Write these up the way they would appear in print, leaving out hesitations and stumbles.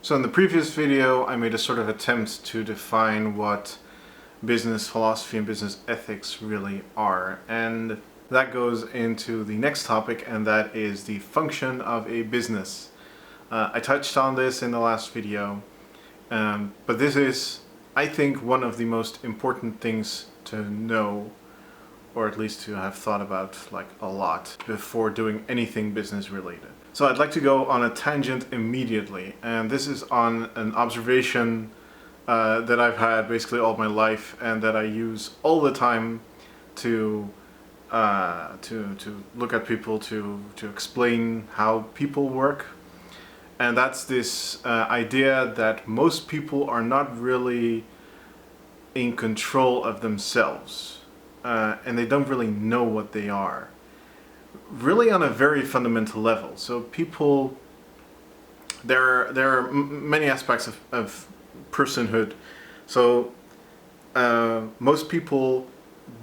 So in the previous video, I made a sort of attempt to define what business philosophy and business ethics really are. And that goes into the next topic, and that is the function of a business. I touched on this in the last video, but this is, I think, one of the most important things to know, or at least to have thought about like a lot before doing anything business related. So I'd like to go on a tangent immediately, and this is on an observation that I've had basically all my life, and that I use all the time to look at people, to explain how people work. And that's this idea that most people are not really in control of themselves, and they don't really know what they are. Really on a very fundamental level. So people, there are many aspects of personhood. So most people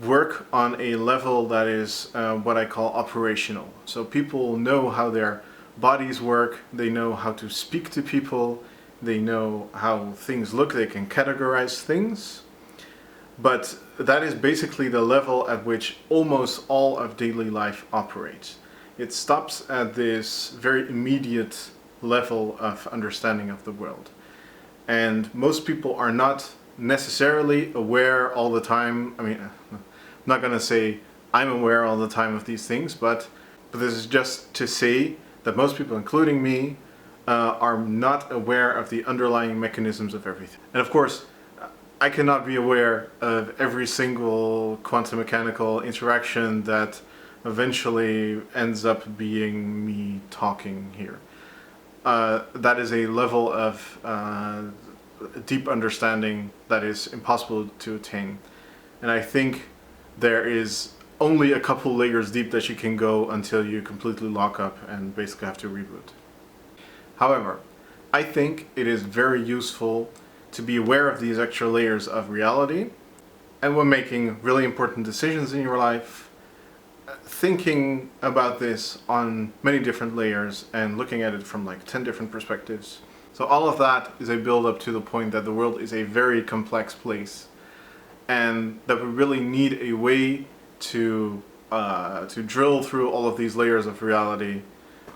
work on a level that is what I call operational. So people know how their bodies work, they know how to speak to people, they know how things look, they can categorize things. But that is basically the level at which almost all of daily life operates. It stops at this very immediate level of understanding of the world. And most people are not necessarily aware all the time. I mean, I'm not going to say I'm aware all the time of these things, but this is just to say that most people, including me, are not aware of the underlying mechanisms of everything. And of course, I cannot be aware of every single quantum mechanical interaction that eventually ends up being me talking here. That is a level of deep understanding that is impossible to attain. And I think there is only a couple layers deep that you can go until you completely lock up and basically have to reboot. However, I think it is very useful to be aware of these extra layers of reality, and when making really important decisions in your life, thinking about this on many different layers and looking at it from like 10 different perspectives. So all of that is a build up to the point that the world is a very complex place, and that we really need a way to drill through all of these layers of reality.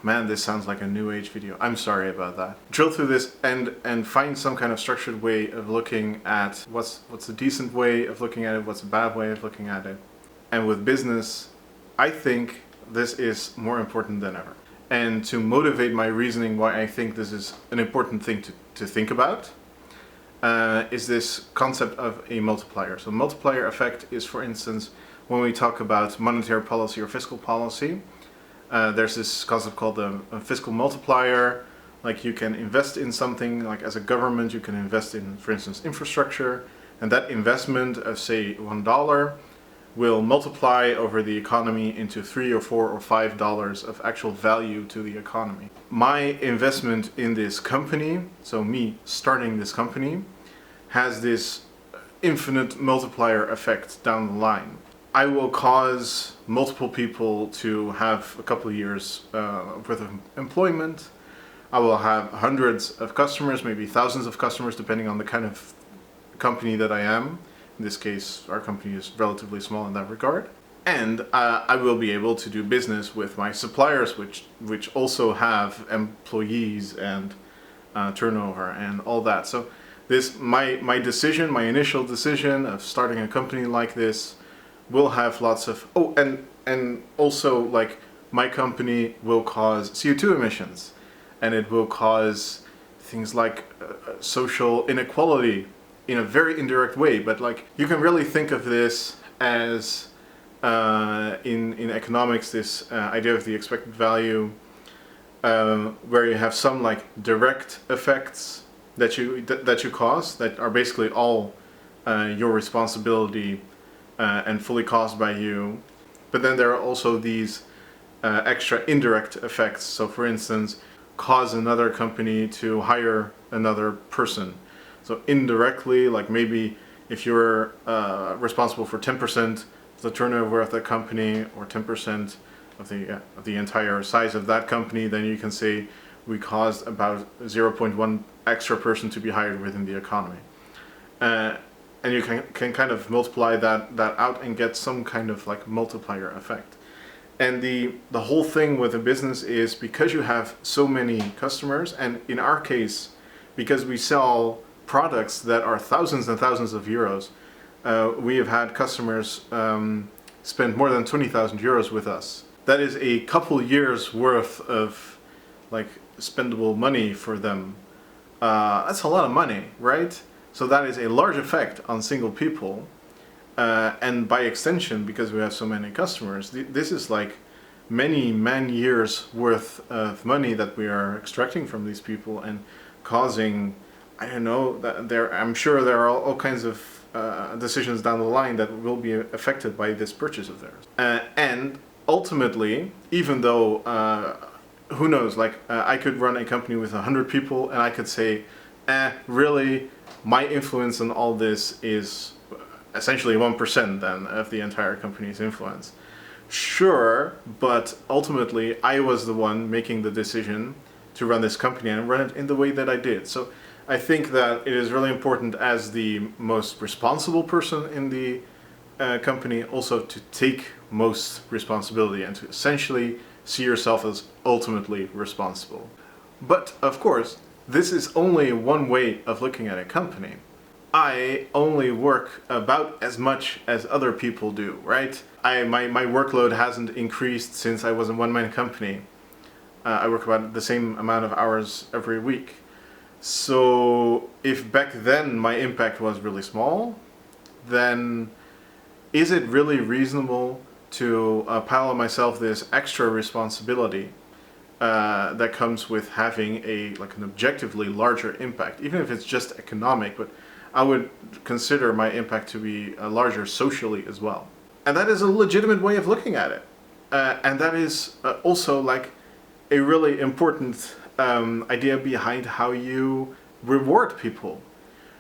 Man, this sounds like a new age video. I'm sorry about that. Drill through this and find some kind of structured way of looking at what's a decent way of looking at it, what's a bad way of looking at it. And with business, I think this is more important than ever. And to motivate my reasoning why I think this is an important thing to think about, is this concept of a multiplier. So multiplier effect is, for instance, when we talk about monetary policy or fiscal policy, there's this concept called a fiscal multiplier. Like, you can invest in something, like as a government you can invest in, for instance, infrastructure, and that investment of say $1 will multiply over the economy into $3 or $4 or $5 of actual value to the economy. My investment in this company, so me starting this company, has this infinite multiplier effect down the line. I will cause multiple people to have a couple of years worth of employment. I will have hundreds of customers, maybe thousands of customers, depending on the kind of company that I am. In this case, our company is relatively small in that regard. And I will be able to do business with my suppliers, which also have employees and turnover and all that. So this, my decision, my initial decision of starting a company like this, will have lots of, and also, like, my company will cause CO2 emissions, and it will cause things like social inequality in a very indirect way. But like, you can really think of this as in economics, this idea of the expected value, where you have some like direct effects that you cause, that are basically all your responsibility and fully caused by you. But then there are also these extra indirect effects. So for instance, cause another company to hire another person. So indirectly, like maybe if you're responsible for 10% of the turnover of the company, or 10% of the entire size of that company, then you can say, we caused about 0.1 extra person to be hired within the economy. And you can kind of multiply that out and get some kind of like multiplier effect. And the whole thing with a business is, because you have so many customers, and in our case, because we sell products that are thousands and thousands of euros, we have had customers spend more than 20,000 euros with us. That is a couple years worth of like spendable money for them. That's a lot of money, right? So that is a large effect on single people. And by extension, because we have so many customers, this is like many years worth of money that we are extracting from these people and causing, I don't know, I'm sure there are all kinds of decisions down the line that will be affected by this purchase of theirs. And ultimately, even though, who knows, like I could run a company with 100 people and I could say, really, my influence on all this is essentially 1% then of the entire company's influence. Sure, but ultimately I was the one making the decision to run this company and run it in the way that I did. So I think that it is really important, as the most responsible person in the company, also to take most responsibility and to essentially see yourself as ultimately responsible. But of course, this is only one way of looking at a company. I only work about as much as other people do, right? My workload hasn't increased since I was a one-man company. I work about the same amount of hours every week. So if back then my impact was really small, then is it really reasonable to pile on myself this extra responsibility that comes with having an objectively larger impact, even if it's just economic, but I would consider my impact to be larger socially as well. And that is a legitimate way of looking at it. And that is also like a really important idea behind how you reward people.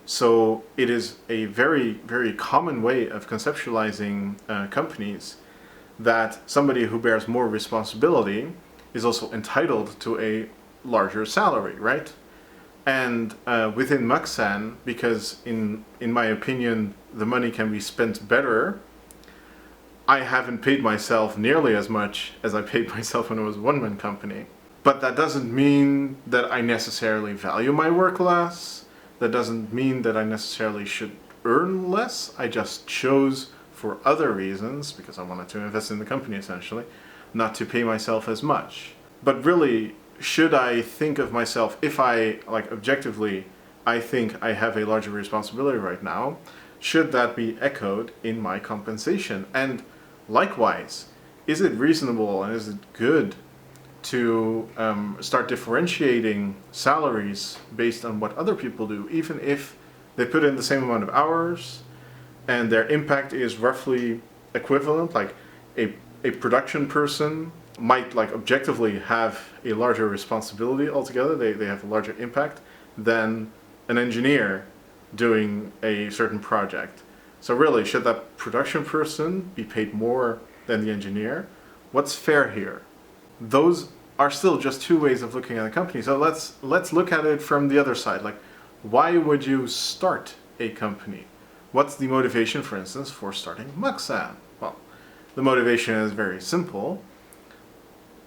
So it is a very, very common way of conceptualizing companies that somebody who bears more responsibility is also entitled to a larger salary, right? And within Maxan, because in my opinion the money can be spent better, I haven't paid myself nearly as much as I paid myself when I was a one-man company. But that doesn't mean that I necessarily value my work less. That doesn't mean that I necessarily should earn less. I just chose, for other reasons, because I wanted to invest in the company essentially, not to pay myself as much. But really, should I think of myself, if I, objectively, I think I have a larger responsibility right now, should that be echoed in my compensation? And likewise, is it reasonable and is it good to start differentiating salaries based on what other people do, even if they put in the same amount of hours and their impact is roughly equivalent? Like a production person might objectively have a larger responsibility altogether, they have a larger impact than an engineer doing a certain project. So really, should that production person be paid more than the engineer? What's fair here? Those are still just two ways of looking at a company. So let's look at it from the other side. Like, why would you start a company? What's the motivation, for instance, for starting Maxan? Well, the motivation is very simple.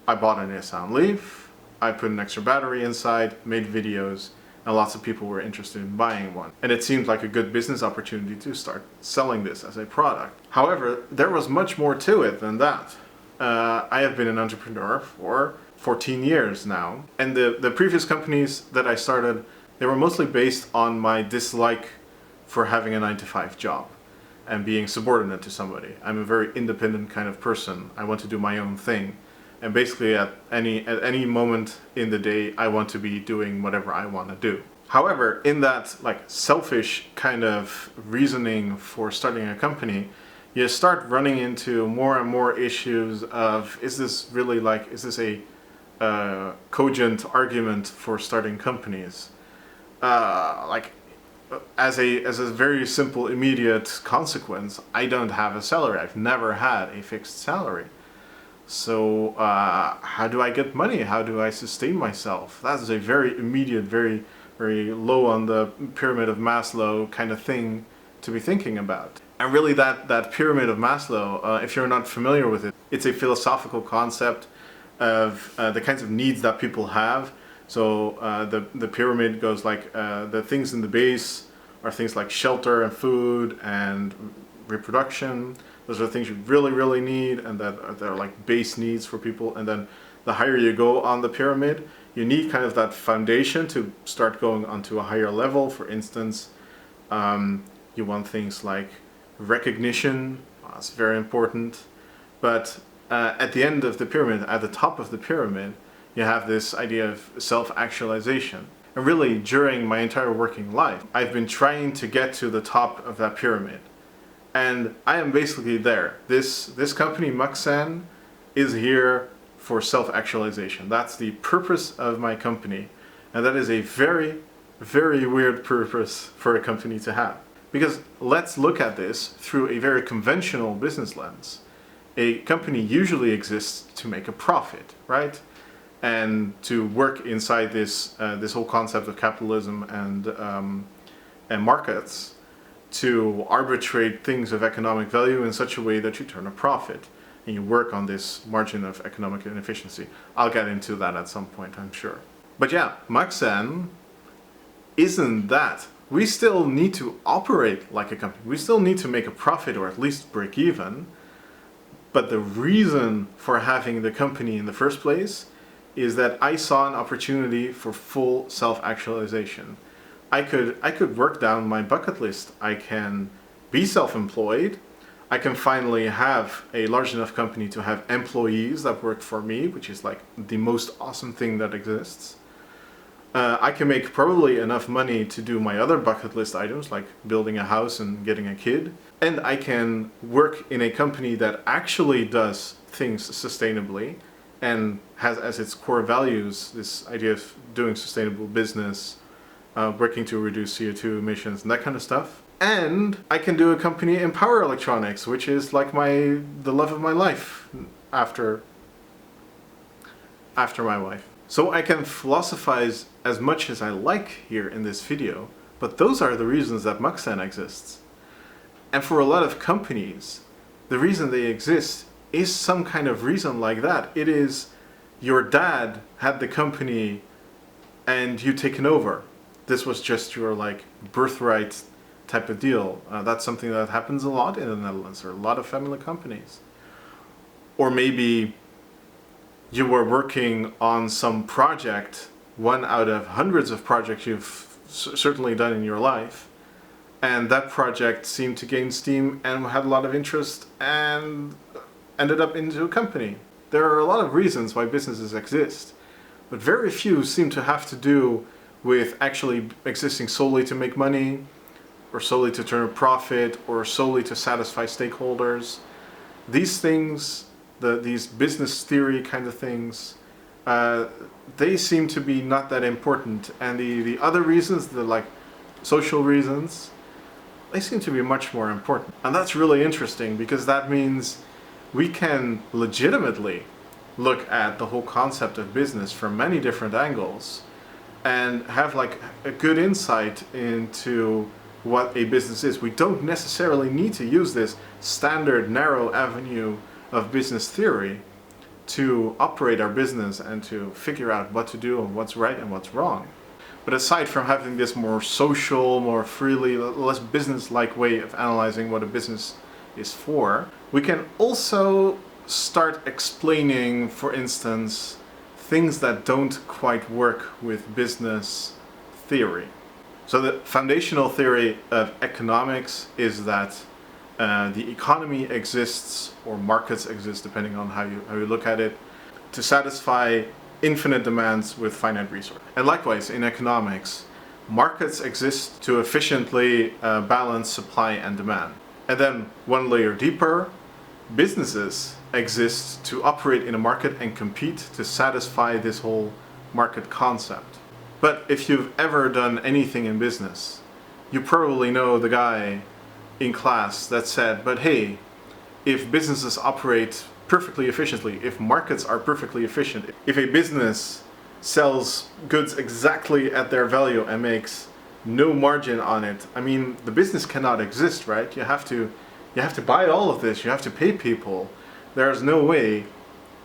I bought a Nissan Leaf, I put an extra battery inside, made videos, and lots of people were interested in buying one. And it seemed like a good business opportunity to start selling this as a product. However, there was much more to it than that. I have been an entrepreneur for 14 years now, and the previous companies that I started, they were mostly based on my dislike for having a 9-to-5 job and being subordinate to somebody. I'm a very independent kind of person. I want to do my own thing. And basically at any moment in the day, I want to be doing whatever I want to do. However, in that selfish kind of reasoning for starting a company, you start running into more and more issues of, is this really is this a cogent argument for starting companies? As a very simple immediate consequence, I don't have a salary. I've never had a fixed salary. So how do I get money? How do I sustain myself? That's a very immediate, very, very low on the pyramid of Maslow kind of thing to be thinking about. And really that pyramid of Maslow, if you're not familiar with it, it's a philosophical concept of the kinds of needs that people have. So the pyramid goes like the things in the base are things like shelter and food and reproduction. Those are things you really, really need, and that are like base needs for people. And then the higher you go on the pyramid, you need kind of that foundation to start going onto a higher level. For instance, you want things like recognition. That's very important. But at the end of the pyramid, at the top of the pyramid, you have this idea of self-actualization. And really, during my entire working life, I've been trying to get to the top of that pyramid. And I am basically there. This company, Muxan, is here for self-actualization. That's the purpose of my company. And that is a very, very weird purpose for a company to have. Because let's look at this through a very conventional business lens. A company usually exists to make a profit, right? And to work inside this whole concept of capitalism and markets, to arbitrate things of economic value in such a way that you turn a profit and you work on this margin of economic inefficiency. I'll get into that at some point, I'm sure. But yeah, Muxan isn't that. We still need to operate like a company. We still need to make a profit or at least break even. But the reason for having the company in the first place is that I saw an opportunity for full self-actualization. I could work down my bucket list. I can be self-employed. I can finally have a large enough company to have employees that work for me, which is like the most awesome thing that exists. I can make probably enough money to do my other bucket list items, like building a house and getting a kid. And I can work in a company that actually does things sustainably and has as its core values this idea of doing sustainable business, working to reduce CO2 emissions and that kind of stuff. And I can do a company in power electronics, which is like the love of my life after my wife. So I can philosophize as much as I like here in this video, but those are the reasons that Muxan exists. And for a lot of companies, the reason they exist is some kind of reason like that. It is your dad had the company and you taken over. This was just your like birthright type of deal. That's something that happens a lot in the Netherlands. There are a lot of family companies. Or maybe you were working on some project, one out of hundreds of projects you've certainly done in your life, and that project seemed to gain steam and had a lot of interest and ended up into a company. There are a lot of reasons why businesses exist, but very few seem to have to do with actually existing solely to make money, or solely to turn a profit, or solely to satisfy stakeholders. These things, these business theory kind of things, they seem to be not that important. And the other reasons, the like social reasons, they seem to be much more important. And that's really interesting because that means we can legitimately look at the whole concept of business from many different angles and have like a good insight into what a business is. We don't necessarily need to use this standard narrow avenue of business theory to operate our business and to figure out what to do and what's right and what's wrong. But aside from having this more social, more freely, less business-like way of analyzing what a business is for, we can also start explaining, for instance, things that don't quite work with business theory. So the foundational theory of economics is that the economy exists, or markets exist, depending on how you look at it, to satisfy infinite demands with finite resources. And likewise, in economics, markets exist to efficiently balance supply and demand. And then one layer deeper, businesses exist to operate in a market and compete to satisfy this whole market concept. But if you've ever done anything in business, you probably know the guy in class that said, but hey, if businesses operate perfectly efficiently, if markets are perfectly efficient, if a business sells goods exactly at their value and makes no margin on it, I mean, the business cannot exist, right? You have to buy all of this, you have to pay people. There's no way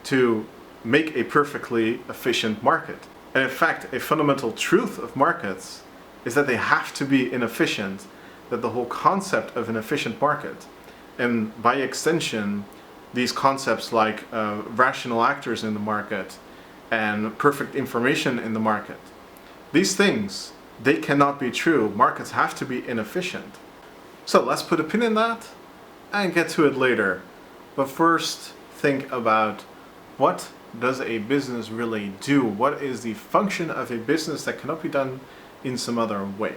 to make a perfectly efficient market. And in fact, a fundamental truth of markets is that they have to be inefficient, that the whole concept of an efficient market, and by extension, these concepts like rational actors in the market and perfect information in the market, these things, they cannot be true. Markets have to be inefficient. So let's put a pin in that and get to it later. But first, think about, what does a business really do? What is the function of a business that cannot be done in some other way?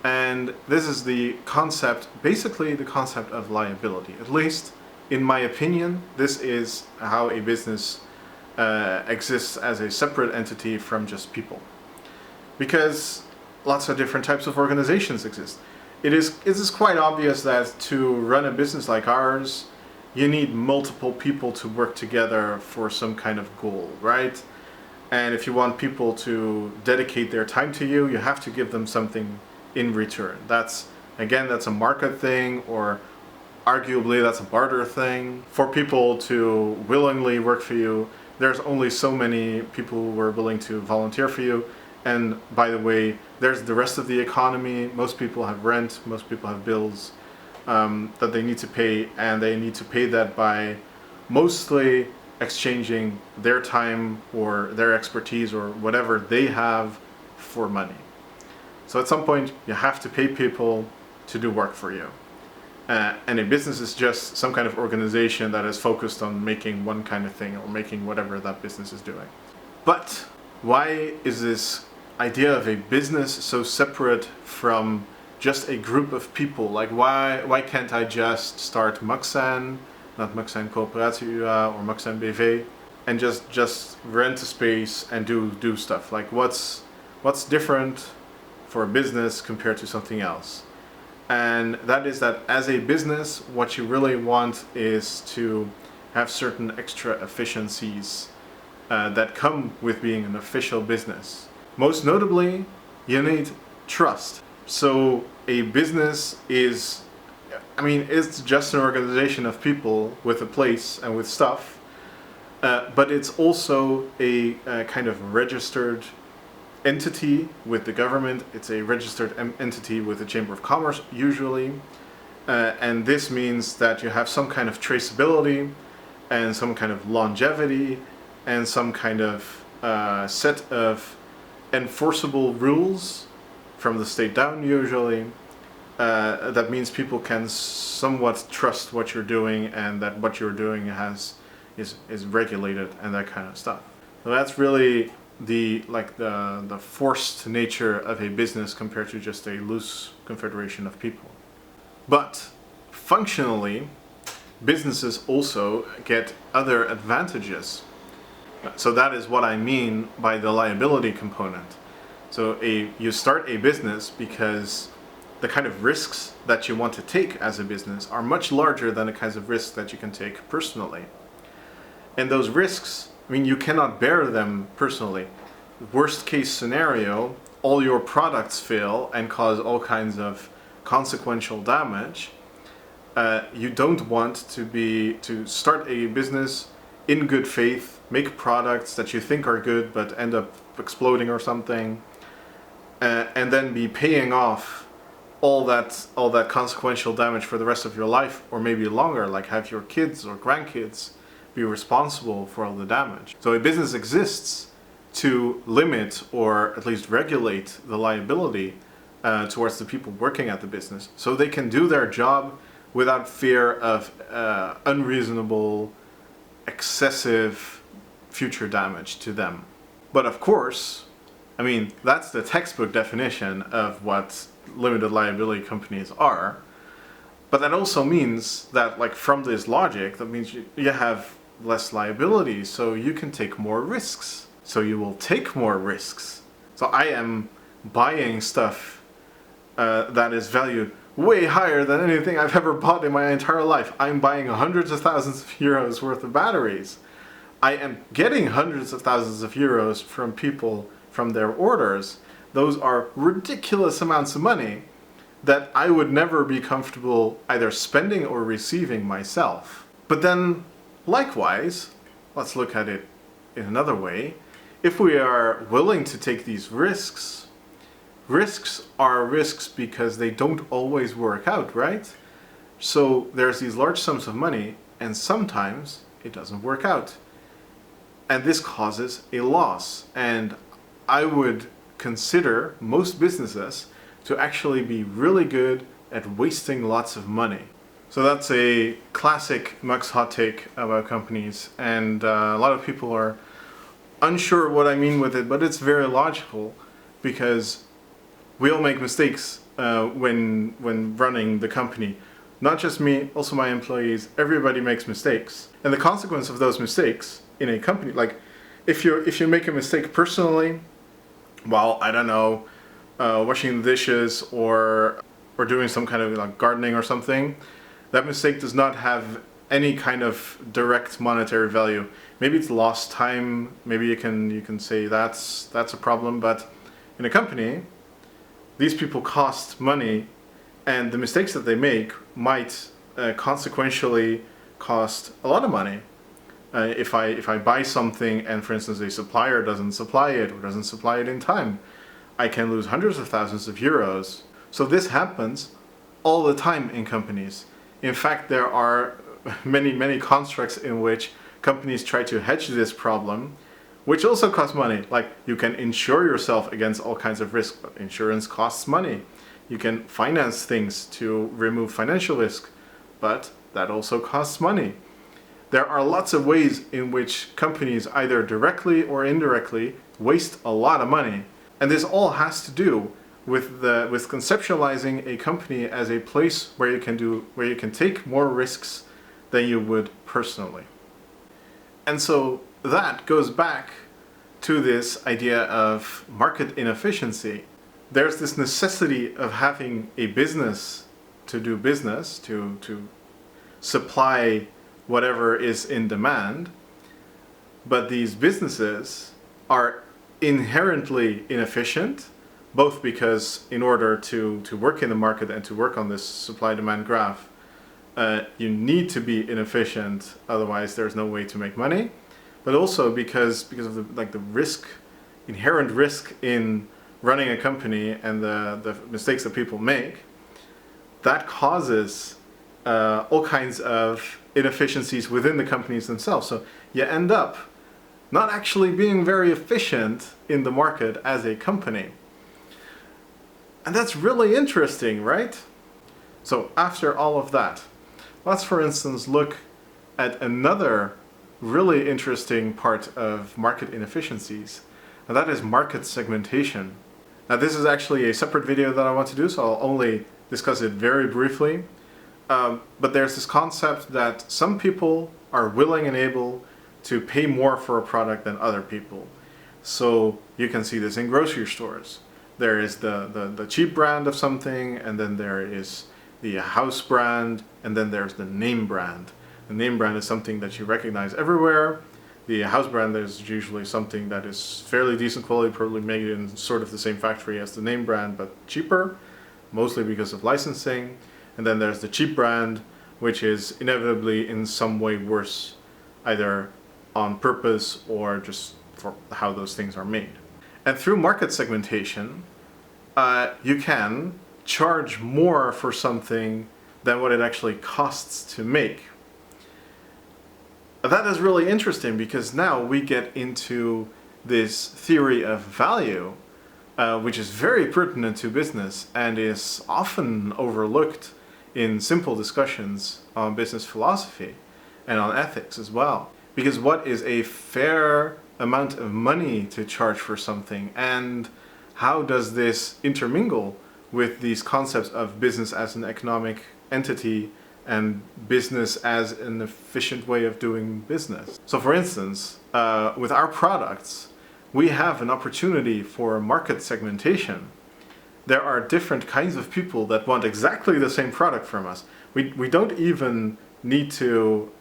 And this is the concept, basically the concept of liability. At least, in my opinion, this is how a business exists as a separate entity from just people. Because lots of different types of organizations exist. It is quite obvious that to run a business like ours, you need multiple people to work together for some kind of goal, right? And if you want people to dedicate their time to you, you have to give them something in return. That's a market thing, or arguably that's a barter thing. For people to willingly work for you, there's only so many people who are willing to volunteer for you. And by the way, there's the rest of the economy. Most people have rent, most people have bills that they need to pay, and they need to pay that by mostly exchanging their time or their expertise or whatever they have for money. So at some point, you have to pay people to do work for you. And a business is just some kind of organization that is focused on making one kind of thing, or making whatever that business is doing. But why is this idea of a business so separate from just a group of people? Like, why can't I just start Maxan, not Maxan Coöperatie UA or Maxan BV, and just rent a space and do stuff? Like, what's different for a business compared to something else? And that is that as a business, what you really want is to have certain extra efficiencies that come with being an official business. Most notably, you need trust. So a business is, it's just an organization of people with a place and with stuff, but it's also a kind of registered entity with the government. It's a registered entity with the Chamber of Commerce, usually. And this means that you have some kind of traceability and some kind of longevity and some kind of set of enforceable rules from the state down, usually. That means people can somewhat trust what you're doing, and that what you're doing is regulated and that kind of stuff. So that's really the forced nature of a business compared to just a loose confederation of people. But functionally, businesses also get other advantages. So that is what I mean by the liability component. So you start a business because the kind of risks that you want to take as a business are much larger than the kinds of risks that you can take personally. And those risks, you cannot bear them personally. Worst case scenario, all your products fail and cause all kinds of consequential damage. You don't want to start a business in good faith, make products that you think are good but end up exploding or something, and then be paying off all that consequential damage for the rest of your life, or maybe longer, like have your kids or grandkids be responsible for all the damage. So a business exists to limit or at least regulate the liability towards the people working at the business, so they can do their job without fear of unreasonable, excessive future damage to them. But of course, that's the textbook definition of what limited liability companies are. But that also means that, from this logic, that means you have less liability, so you can take more risks. So you will take more risks. So I am buying stuff that is valued way higher than anything I've ever bought in my entire life. I'm buying hundreds of thousands of euros worth of batteries. I am getting hundreds of thousands of euros from people from their orders. Those are ridiculous amounts of money that I would never be comfortable either spending or receiving myself. But then, likewise, let's look at it in another way. If we are willing to take these risks, risks are risks because they don't always work out, right? So there's these large sums of money, and sometimes it doesn't work out. And this causes a loss. And I would consider most businesses to actually be really good at wasting lots of money. So that's a classic Mux hot take about companies, and a lot of people are unsure what I mean with it, but it's very logical because we all make mistakes when running the company. Not just me, also my employees, everybody makes mistakes. And the consequence of those mistakes in a company, like if you make a mistake personally, while, I don't know, washing the dishes or doing some kind of like gardening or something, that mistake does not have any kind of direct monetary value. Maybe it's lost time, maybe you can say that's a problem, but in a company, these people cost money, and the mistakes that they make might consequentially cost a lot of money. If I buy something and, for instance, a supplier doesn't supply it or doesn't supply it in time, I can lose hundreds of thousands of euros. So this happens all the time in companies. In fact, there are many constructs in which companies try to hedge this problem, which also costs money. Like, you can insure yourself against all kinds of risk, but insurance costs money. You can finance things to remove financial risk, but that also costs money. There are lots of ways in which companies, either directly or indirectly, waste a lot of money. And this all has to do with conceptualizing a company as a place where you can take more risks than you would personally. And so that goes back to this idea of market inefficiency. There's this necessity of having a business to do business, to supply whatever is in demand, but these businesses are inherently inefficient, both because in order to work in the market and to work on this supply-demand graph, you need to be inefficient, otherwise there's no way to make money, but also because of the risk, inherent risk in running a company and the mistakes that people make, that causes all kinds of inefficiencies within the companies themselves. So you end up not actually being very efficient in the market as a company. And that's really interesting, right? So after all of that, let's for instance look at another really interesting part of market inefficiencies, and that is market segmentation. Now this is actually a separate video that I want to do, so I'll only discuss it very briefly. But there's this concept that some people are willing and able to pay more for a product than other people. So you can see this in grocery stores. There is the cheap brand of something, and then there is the house brand, and then there's the name brand. The name brand is something that you recognize everywhere. The house brand is usually something that is fairly decent quality, probably made in sort of the same factory as the name brand, but cheaper, mostly because of licensing. And then there's the cheap brand, which is inevitably in some way worse, either on purpose or just for how those things are made. And through market segmentation, you can charge more for something than what it actually costs to make. That is really interesting because now we get into this theory of value, which is very pertinent to business and is often overlooked in simple discussions on business philosophy and on ethics as well. Because what is a fair amount of money to charge for something, and how does this intermingle with these concepts of business as an economic entity and business as an efficient way of doing business? So for instance, with our products, we have an opportunity for market segmentation. there are different kinds of people that want exactly the same product from us. We don't even need to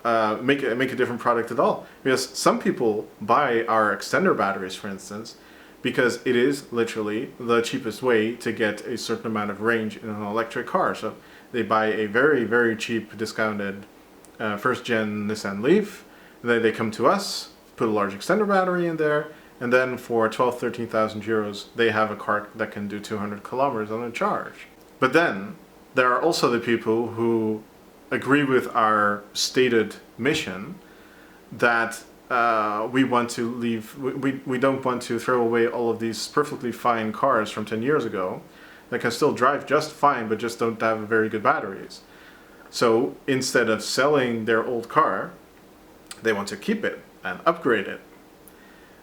make a different product at all, because some people buy our extender batteries, for instance, because it is literally the cheapest way to get a certain amount of range in an electric car. So they buy a very, very cheap discounted first gen Nissan Leaf, then they come to us, put a large extender battery in there, and then for 13,000 euros they have a car that can do 200 kilometers on a charge. But then there are also the people who agree with our stated mission that we want to leave, we don't want to throw away all of these perfectly fine cars from 10 years ago that can still drive just fine but just don't have very good batteries. So instead of selling their old car, they want to keep it and upgrade it.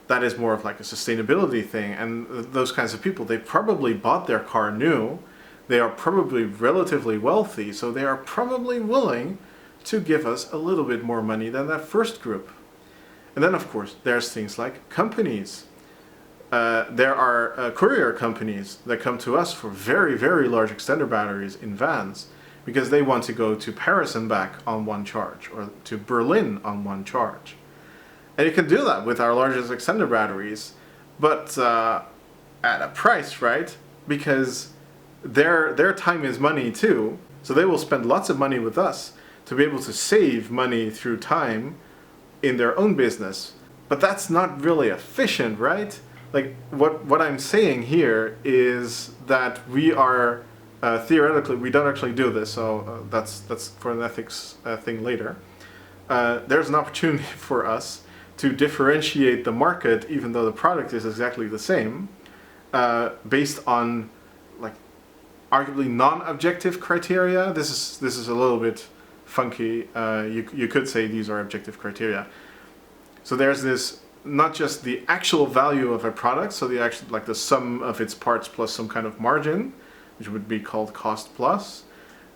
That is more of like a sustainability thing, and those kinds of people, they probably bought their car new, they are probably relatively wealthy, so they are probably willing to give us a little bit more money than that first group. And then of course there's things like companies. There are courier companies that come to us for very, very large extender batteries in vans, because they want to go to Paris and back on one charge, or to Berlin on one charge. And you can do that with our largest extender batteries, but at a price, right? Because their time is money too, so they will spend lots of money with us to be able to save money through time in their own business. But that's not really efficient, right? Like what I'm saying here is that we are theoretically, we don't actually do this, so that's for an ethics thing later. There's an opportunity for us to differentiate the market, even though the product is exactly the same, based on like arguably non-objective criteria. This is a little bit funky. You could say these are objective criteria. So there's this, not just the actual value of a product, so the actual, like the sum of its parts plus some kind of margin, which would be called cost plus.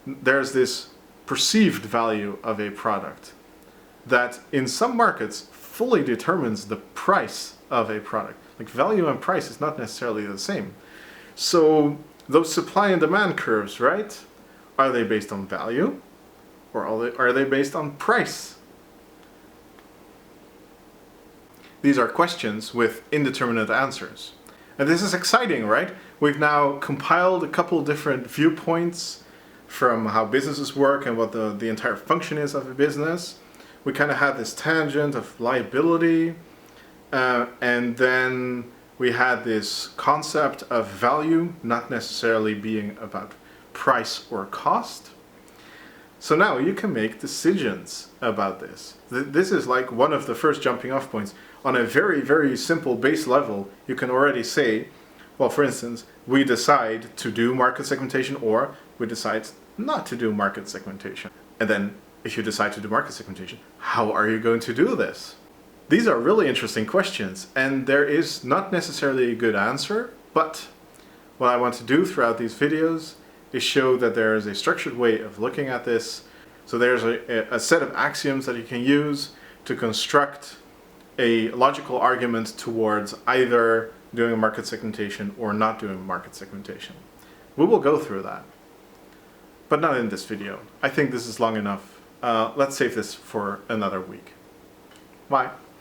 There's this perceived value of a product that in some markets fully determines the price of a product. Like value and price is not necessarily the same. So those supply and demand curves, right? Are they based on value, or are they based on price? These are questions with indeterminate answers. And this is exciting, right? We've now compiled a couple different viewpoints from how businesses work and what the entire function is of a business. We kind of had this tangent of liability, and then we had this concept of value not necessarily being about price or cost. So now you can make decisions about this. This is like one of the first jumping off points. On a very, very simple base level, you can already say, well, for instance, we decide to do market segmentation, or we decide not to do market segmentation. And then if you decide to do market segmentation, how are you going to do this? These are really interesting questions, and there is not necessarily a good answer, but what I want to do throughout these videos is show that there is a structured way of looking at this. So there's a set of axioms that you can use to construct a logical argument towards either doing a market segmentation or not doing market segmentation. We will go through that, but not in this video. I think this is long enough. Let's save this for another week. Bye.